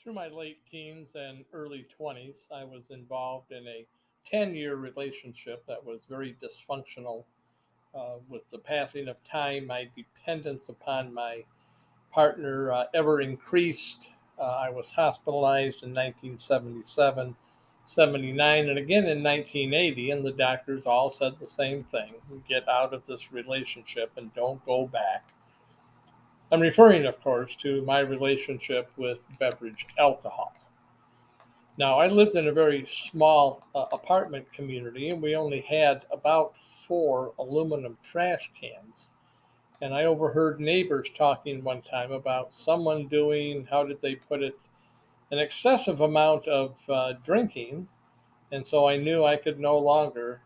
Through my late teens and early 20s, I was involved in a 10-year relationship that was very dysfunctional. With the passing of time, my dependence upon my partner ever increased. I was hospitalized in 1977, 79, and again in 1980, and the doctors all said the same thing: get out of this relationship and don't go back. I'm referring, of course, to my relationship with beverage alcohol. Now, I lived in a very small apartment community, and we only had about four aluminum trash cans. And I overheard neighbors talking one time about someone doing, how did they put it, an excessive amount of drinking. And so I knew I could no longer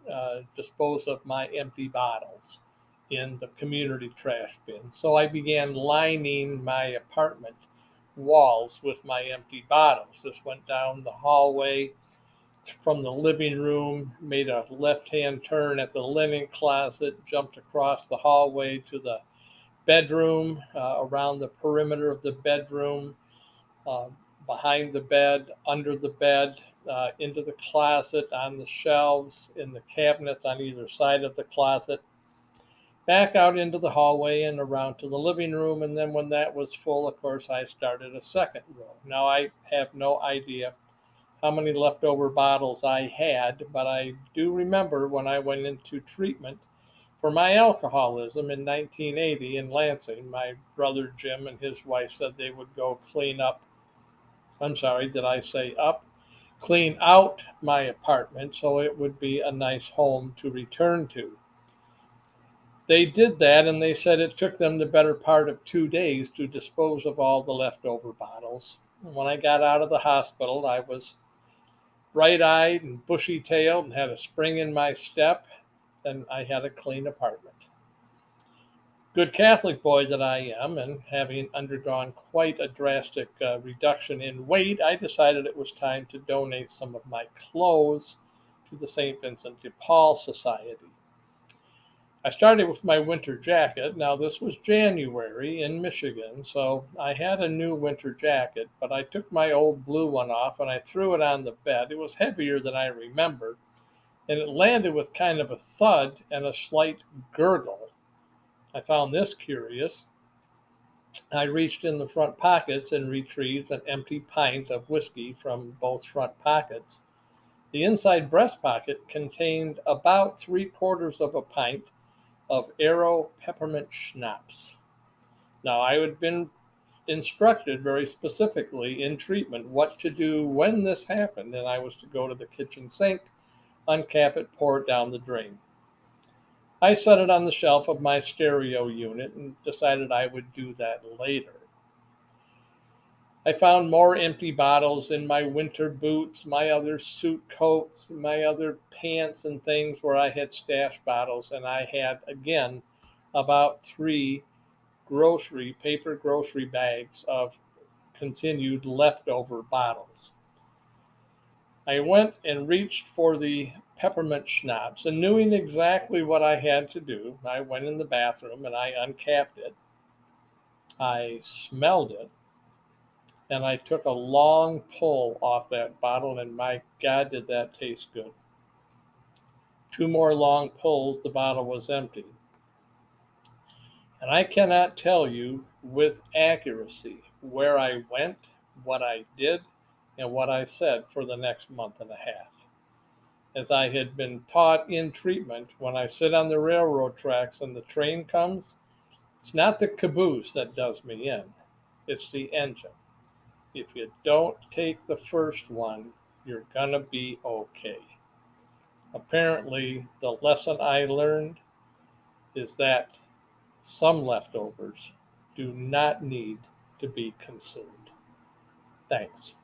dispose of my empty bottles in the community trash bin. So I began lining my apartment walls with my empty bottles. This went down the hallway from the living room, made a left hand turn at the linen closet, jumped across the hallway to the bedroom, around the perimeter of the bedroom, uh, behind the bed, under the bed, into the closet, on the shelves, in the cabinets on either side of the closet, back out into the hallway and around to the living room. And then when that was full, of course, I started a second row. Now, I have no idea how many leftover bottles I had, but I do remember when I went into treatment for my alcoholism in 1980 in Lansing. My brother Jim and his wife said they would go clean up. I'm sorry, did I say up? Clean out my apartment so it would be a nice home to return to. They did that, and they said it took them the better part of 2 days to dispose of all the leftover bottles. When I got out of the hospital, I was bright eyed and bushy tailed and had a spring in my step, and I had a clean apartment. Good Catholic boy that I am, and having undergone quite a drastic reduction in weight, I decided it was time to donate some of my clothes to the St. Vincent de Paul Society. I started with my winter jacket. Now, this was January in Michigan, so I had a new winter jacket, but I took my old blue one off and I threw it on the bed. It was heavier than I remembered, and it landed with kind of a thud and a slight gurgle. I found this curious. I reached in the front pockets and retrieved an empty pint of whiskey from both front pockets. The inside breast pocket contained about three-quarters of a pint of Arrow peppermint schnapps. Now, I had been instructed very specifically in treatment what to do when this happened, and I was to go to the kitchen sink, uncap it, pour it down the drain. I set it on the shelf of my stereo unit and decided I would do that later. I found more empty bottles in my winter boots, my other suit coats, my other pants and things where I had stashed bottles, and I had again about three paper grocery bags of continued leftover bottles. I went and reached for the peppermint schnapps, and knowing exactly what I had to do, I went in the bathroom and I uncapped it. I smelled it, and I took a long pull off that bottle, and my God, did that taste good. Two more long pulls, the bottle was empty. And I cannot tell you with accuracy where I went, what I did, and what I said for the next month and a half. As I had been taught in treatment, when I sit on the railroad tracks and the train comes, it's not the caboose that does me in, it's the engine. If you don't take the first one, you're going to be okay. Apparently, the lesson I learned is that some leftovers do not need to be consumed. Thanks.